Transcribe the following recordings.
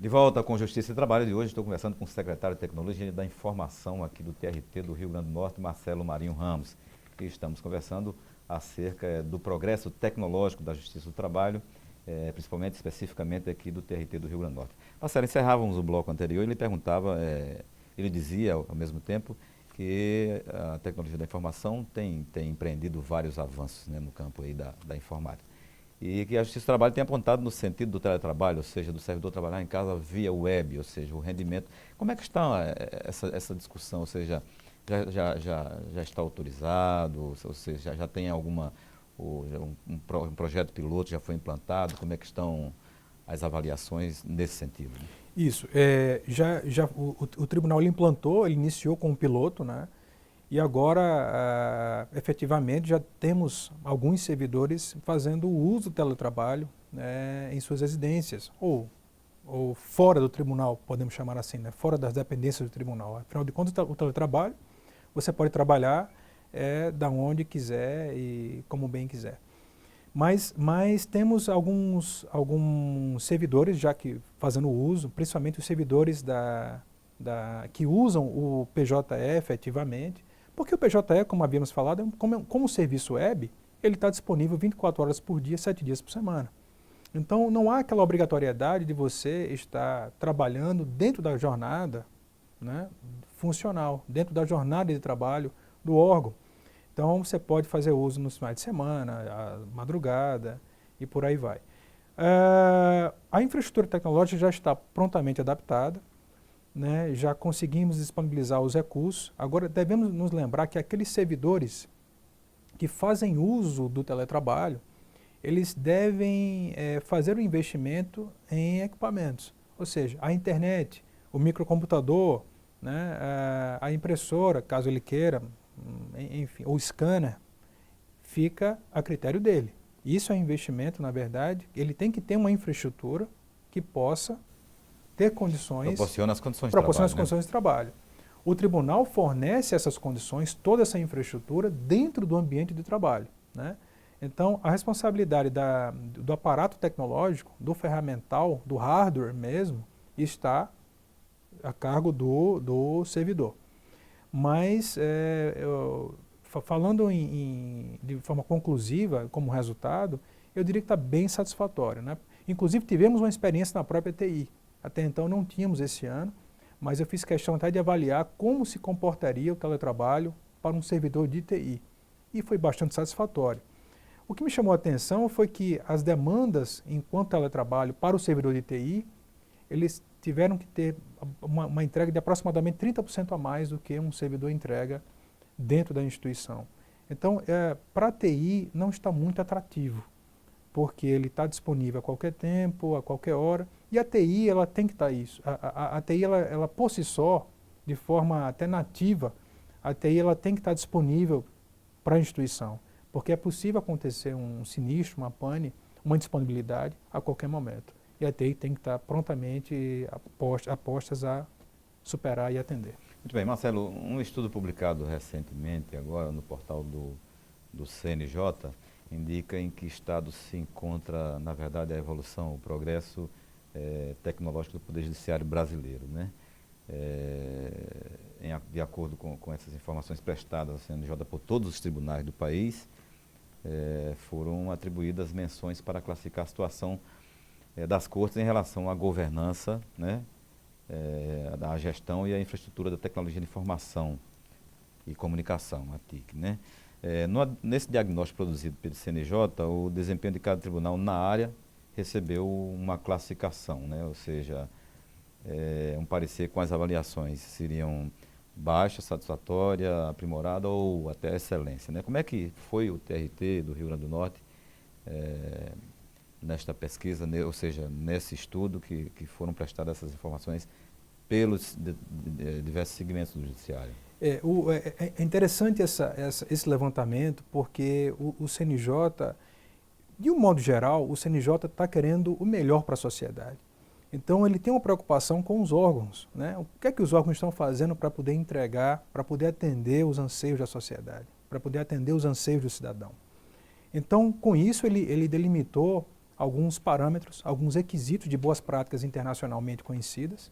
De volta com Justiça e Trabalho de hoje, estou conversando com o secretário de Tecnologia da Informação aqui do TRT do Rio Grande do Norte, Marcelo Marinho Ramos. E estamos conversando acerca do progresso tecnológico da Justiça do Trabalho, principalmente, especificamente aqui do TRT do Rio Grande do Norte. Marcelo, encerrávamos o bloco anterior e ele perguntava, ele dizia ao mesmo tempo que a tecnologia da informação tem empreendido vários avanços, né, no campo aí da informática. E que a Justiça do Trabalho tem apontado no sentido do teletrabalho, ou seja, do servidor trabalhar em casa via web, ou seja, o rendimento. Como é que está essa discussão? Ou seja, já está autorizado? Ou seja, já tem um projeto piloto, já foi implantado? Como é que estão as avaliações nesse sentido? Isso. O tribunal ele implantou, ele iniciou com um piloto, né? E agora, efetivamente, já temos alguns servidores fazendo o uso do teletrabalho, né, em suas residências, ou fora do tribunal, podemos chamar assim, né, fora das dependências do tribunal. Afinal de contas, o teletrabalho, você pode trabalhar da onde quiser e como bem quiser. Mas temos alguns servidores já que fazendo uso, principalmente os servidores que usam o PJE ativamente, porque o PJE, como havíamos falado, como um serviço web, ele está disponível 24 horas por dia, 7 dias por semana. Então, não há aquela obrigatoriedade de você estar trabalhando dentro da jornada, né, funcional, dentro da jornada de trabalho do órgão. Então, você pode fazer uso nos finais de semana, à madrugada e por aí vai. A infraestrutura tecnológica já está prontamente adaptada, né, já conseguimos disponibilizar os recursos. Agora, devemos nos lembrar que aqueles servidores que fazem uso do teletrabalho, eles devem fazer um investimento em equipamentos, ou seja, a internet, o microcomputador, né, a impressora, caso ele queira, enfim, o scanner, fica a critério dele. Isso é investimento, na verdade, ele tem que ter uma infraestrutura que possa ter condições... Proporciona as condições de proporciona trabalho, as condições de trabalho. O tribunal fornece essas condições, toda essa infraestrutura, dentro do ambiente de trabalho, né? Então, a responsabilidade do aparato tecnológico, do ferramental, do hardware mesmo, está a cargo do servidor. Mas, falando de forma conclusiva, como resultado, eu diria que está bem satisfatório, né? Inclusive, tivemos uma experiência na própria TI. Até então não tínhamos esse ano, mas eu fiz questão até de avaliar como se comportaria o teletrabalho para um servidor de TI. E foi bastante satisfatório. O que me chamou a atenção foi que as demandas enquanto teletrabalho para o servidor de TI, eles tiveram que ter uma entrega de aproximadamente 30% a mais do que um servidor entrega dentro da instituição. Então, para a TI não está muito atrativo, porque ele está disponível a qualquer tempo, a qualquer hora, e a TI ela tem que estar isso. A TI, ela por si só, de forma até nativa, a TI ela tem que estar disponível para a instituição, porque é possível acontecer um sinistro, uma pane, uma indisponibilidade a qualquer momento. E a TI tem que estar prontamente apostas a superar e atender. Muito bem, Marcelo, um estudo publicado recentemente, agora no portal do CNJ, indica em que estado se encontra, na verdade, a evolução, o progresso tecnológico do Poder Judiciário brasileiro, né? De acordo com essas informações prestadas ao CNJ por todos os tribunais do país, foram atribuídas menções para classificar a situação das cortes em relação à governança, né, da gestão e à infraestrutura da tecnologia de informação e comunicação, a TIC, né? Nesse diagnóstico produzido pelo CNJ, o desempenho de cada tribunal na área recebeu uma classificação, né? Ou seja, um parecer com as avaliações seriam baixa, satisfatória, aprimorada ou até excelência, né? Como é que foi o TRT do Rio Grande do Norte nesta pesquisa, ou seja, nesse estudo que foram prestadas essas informações pelos diversos segmentos do judiciário? É interessante esse levantamento, porque o CNJ, de um modo geral, o CNJ está querendo o melhor para a sociedade. Então, ele tem uma preocupação com os órgãos, né? O que é que os órgãos estão fazendo para poder entregar, para poder atender os anseios da sociedade, para poder atender os anseios do cidadão. Então, com isso, ele delimitou alguns parâmetros, alguns requisitos de boas práticas internacionalmente conhecidas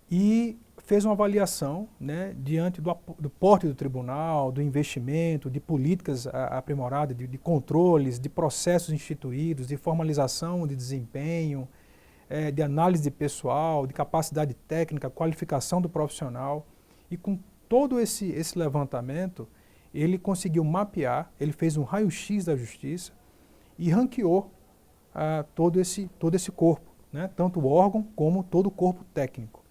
e fez uma avaliação, né, diante do porte do tribunal, do investimento, de políticas aprimoradas, de controles, de processos instituídos, de formalização de desempenho, de análise de pessoal, de capacidade técnica, qualificação do profissional. E com todo esse levantamento, ele conseguiu mapear, ele fez um raio-x da justiça e ranqueou todo esse corpo, né, tanto o órgão como todo o corpo técnico.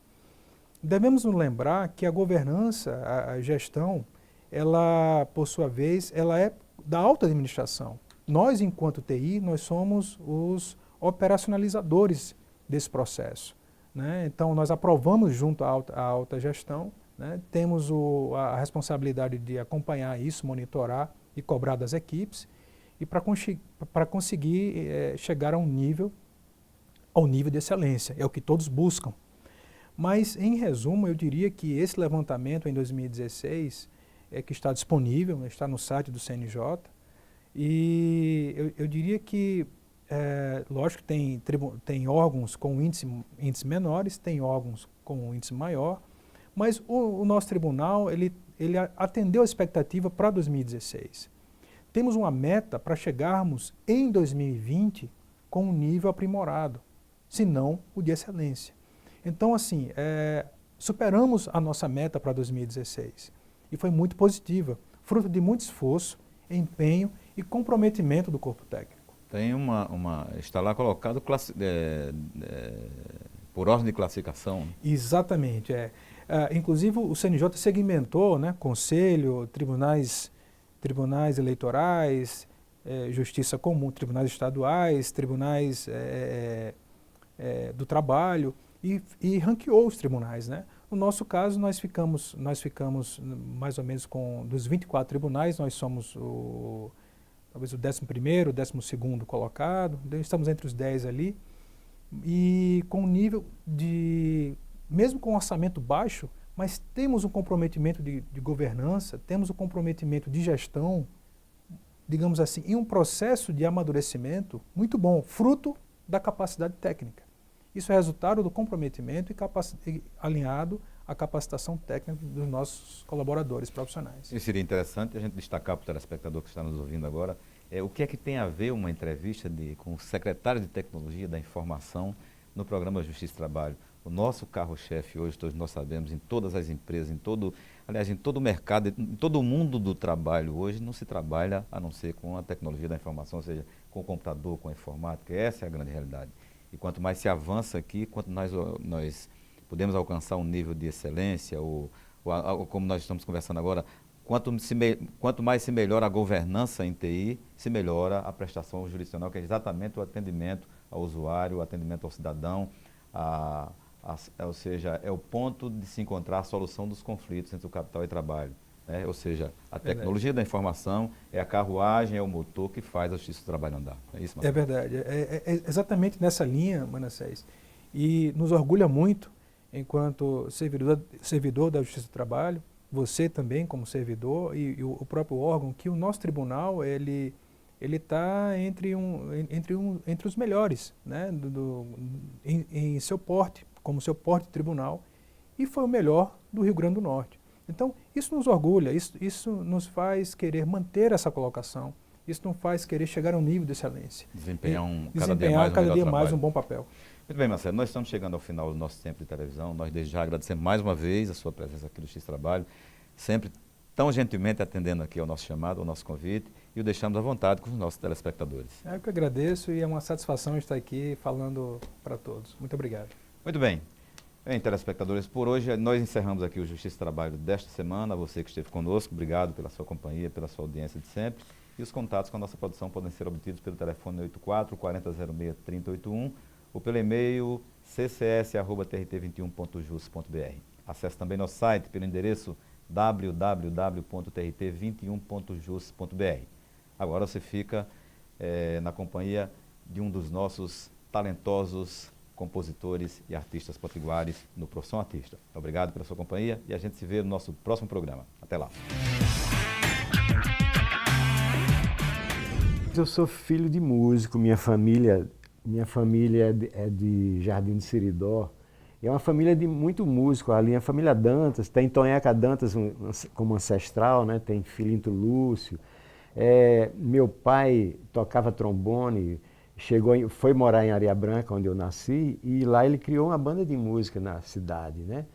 Devemos nos lembrar que a governança, a gestão, ela, por sua vez, ela é da alta administração. Nós, enquanto TI, nós somos os operacionalizadores desse processo, né? Então, nós aprovamos junto à alta gestão, né? Temos a responsabilidade de acompanhar isso, monitorar e cobrar das equipes, e para conseguir chegar ao nível de excelência, é o que todos buscam. Mas, em resumo, eu diria que esse levantamento em 2016, que está disponível, está no site do CNJ, e eu diria que, lógico que tem órgãos com índices menores, tem órgãos com índice maior, mas o nosso tribunal, ele atendeu a expectativa para 2016. Temos uma meta para chegarmos em 2020 com um nível aprimorado, se não o de excelência. Então, assim, superamos a nossa meta para 2016 e foi muito positiva, fruto de muito esforço, empenho e comprometimento do corpo técnico. Tem está lá colocado por ordem de classificação. Exatamente, inclusive o CNJ segmentou, né, conselho, tribunais eleitorais, justiça comum, tribunais estaduais, tribunais do trabalho, e ranqueou os tribunais, né? No nosso caso, nós ficamos mais ou menos dos 24 tribunais, nós somos talvez o 11º, 12º colocado, então estamos entre os 10 ali, e com um nível mesmo com um orçamento baixo, mas temos um comprometimento de governança, temos um comprometimento de gestão, digamos assim, em um processo de amadurecimento muito bom, fruto da capacidade técnica. Isso é resultado do comprometimento e alinhado à capacitação técnica dos nossos colaboradores profissionais. E seria interessante a gente destacar para o telespectador que está nos ouvindo agora, o que é que tem a ver uma entrevista com o secretário de Tecnologia da Informação no programa Justiça e Trabalho. O nosso carro-chefe hoje, todos nós sabemos, em todas as empresas, em todo o mercado, em todo o mundo do trabalho hoje, não se trabalha a não ser com a tecnologia da informação, ou seja, com o computador, com a informática. Essa é a grande realidade. E quanto mais se avança aqui, quanto mais nós podemos alcançar um nível de excelência, ou como nós estamos conversando agora, quanto mais se melhora a governança em TI, se melhora a prestação jurisdicional, que é exatamente o atendimento ao usuário, o atendimento ao cidadão, ou seja, é o ponto de se encontrar a solução dos conflitos entre o capital e o trabalho. Né? Ou seja, a tecnologia da informação é a carruagem, é o motor que faz a justiça do trabalho andar. É isso, Marcelo? É verdade. É exatamente nessa linha, Manassés. E nos orgulha muito, enquanto servidor da Justiça do Trabalho, você também como servidor e o próprio órgão, que o nosso tribunal ele está entre os melhores, né, em seu porte, como seu porte de tribunal, e foi o melhor do Rio Grande do Norte. Então, isso nos orgulha, isso nos faz querer manter essa colocação, isso nos faz querer chegar a um nível de excelência. Desempenhar cada dia mais um bom papel. Muito bem, Marcelo, nós estamos chegando ao final do nosso tempo de televisão. Nós desde já agradecemos mais uma vez a sua presença aqui no Justiça e Trabalho, sempre tão gentilmente atendendo aqui ao nosso chamado, ao nosso convite, e o deixamos à vontade com os nossos telespectadores. Eu que agradeço e é uma satisfação estar aqui falando para todos. Muito obrigado. Muito bem. Bem, telespectadores, por hoje nós encerramos aqui o Justiça e Trabalho desta semana. A você que esteve conosco, obrigado pela sua companhia, pela sua audiência de sempre. E os contatos com a nossa produção podem ser obtidos pelo telefone 84 4006 3081 ou pelo e-mail ccs@trt21.jus.br. Acesse também nosso site pelo endereço www.trt21.jus.br. Agora você fica na companhia de um dos nossos talentosos compositores e artistas potiguares no Profissão Artista. Obrigado pela sua companhia e a gente se vê no nosso próximo programa. Até lá. Eu sou filho de músico, minha família é de Jardim do Seridó. É uma família de muito músico ali, a família Dantas, tem Tonheca Dantas como ancestral, né? Tem Filinto Lúcio. Meu pai tocava trombone, foi morar em Areia Branca, onde eu nasci, e lá ele criou uma banda de música na cidade, né?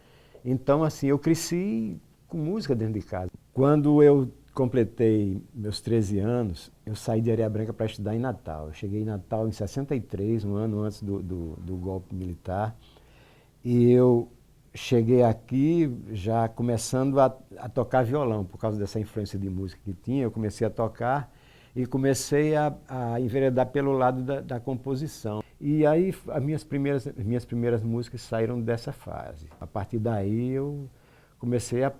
Então, assim, eu cresci com música dentro de casa. Quando eu completei meus 13 anos, eu saí de Areia Branca para estudar em Natal. Eu cheguei em Natal em 63, um ano antes do golpe militar. E eu cheguei aqui já começando a tocar violão, por causa dessa influência de música que tinha. Eu comecei a tocar e comecei a enveredar pelo lado da composição. E aí as minhas primeiras músicas saíram dessa fase. A partir daí eu comecei a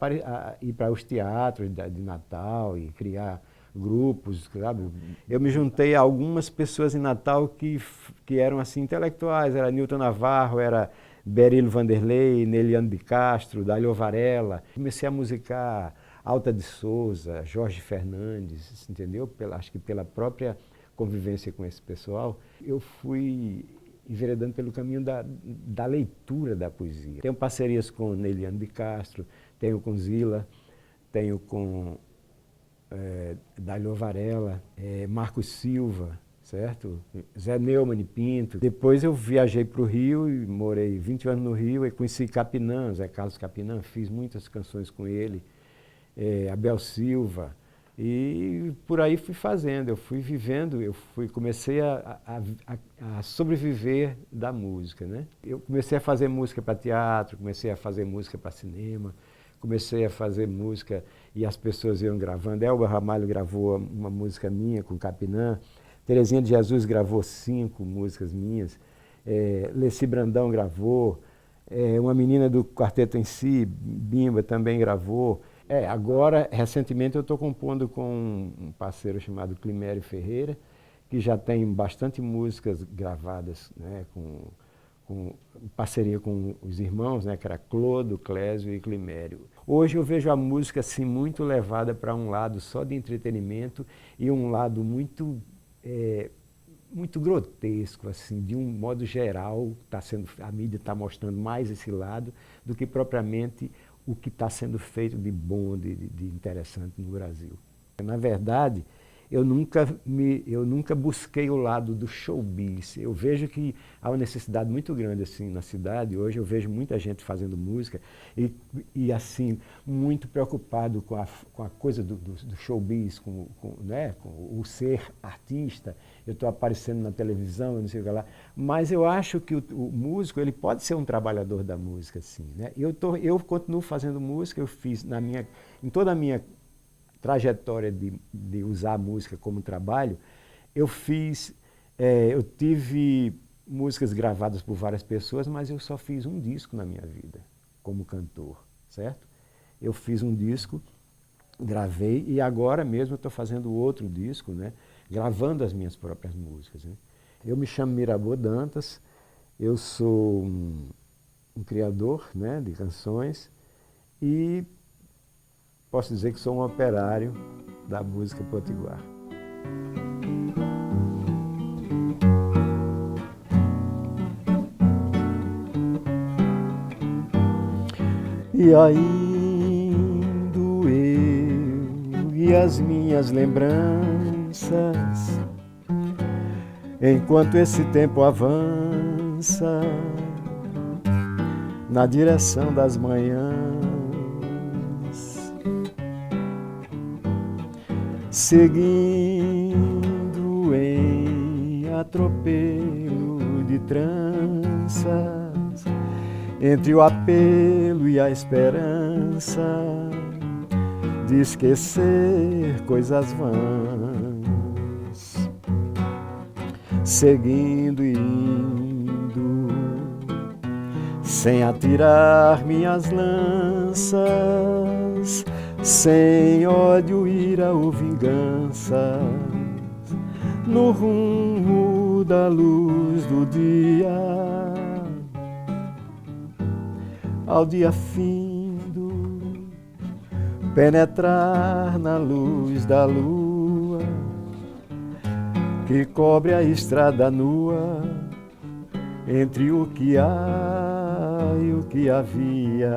ir para os teatros de Natal e criar grupos, sabe? Eu me juntei a algumas pessoas em Natal que eram assim intelectuais, era Newton Navarro, era Berilo Vanderlei, Neliano de Castro, Dálio Varela. Comecei a musicar Alta de Souza, Jorge Fernandes, entendeu? Acho que pela própria convivência com esse pessoal, eu fui enveredando pelo caminho da leitura da poesia. Tenho parcerias com Neliano de Castro, tenho com Zila, tenho com Dálio Varela, Marcos Silva, certo? Zé Neumann e Pinto. Depois eu viajei para o Rio e morei 20 anos no Rio e conheci Capinã, Zé Carlos Capinã, fiz muitas canções com ele, Abel Silva. E por aí fui fazendo, eu fui vivendo, comecei a sobreviver da música, né? Eu comecei a fazer música para teatro, comecei a fazer música para cinema, comecei a fazer música e as pessoas iam gravando. Elba Ramalho gravou uma música minha com Capinã, Terezinha de Jesus gravou 5 músicas minhas, Leci Brandão gravou, uma menina do Quarteto em Si, Bimba, também gravou. Agora, recentemente, eu estou compondo com um parceiro chamado Climério Ferreira, que já tem bastante músicas gravadas, né, com parceria com os irmãos, né, que era Clodo, Clésio e Climério. Hoje eu vejo a música assim, muito levada para um lado só de entretenimento e um lado muito grotesco, assim, de um modo geral. A mídia está mostrando mais esse lado do que propriamente o que está sendo feito de bom, de interessante no Brasil. Na verdade, eu nunca busquei o lado do showbiz. Eu vejo que há uma necessidade muito grande assim na cidade. Hoje eu vejo muita gente fazendo música e assim, muito preocupado com a coisa do showbiz, né, com o ser artista. Eu estou aparecendo na televisão, eu não sei o que lá. Mas eu acho que o músico, ele pode ser um trabalhador da música, sim, né? Eu continuo fazendo música, eu fiz em toda a minha trajetória de usar a música como trabalho, eu tive músicas gravadas por várias pessoas, mas eu só fiz um disco na minha vida, como cantor, certo? Eu fiz um disco, gravei, e agora mesmo eu estou fazendo outro disco, né? Gravando as minhas próprias músicas, né? Eu me chamo Mirabeau Dantas, eu sou um criador, né, de canções e posso dizer que sou um operário da música potiguar. E aí indo eu e as minhas lembranças, enquanto esse tempo avança na direção das manhãs, seguindo em atropelo de tranças, entre o apelo e a esperança de esquecer coisas vãs, seguindo e indo, sem atirar minhas lanças, sem ódio, ira ou vingança, no rumo da luz do dia, ao dia findo, penetrar na luz da lua, que cobre a estrada nua, entre o que há e o que havia.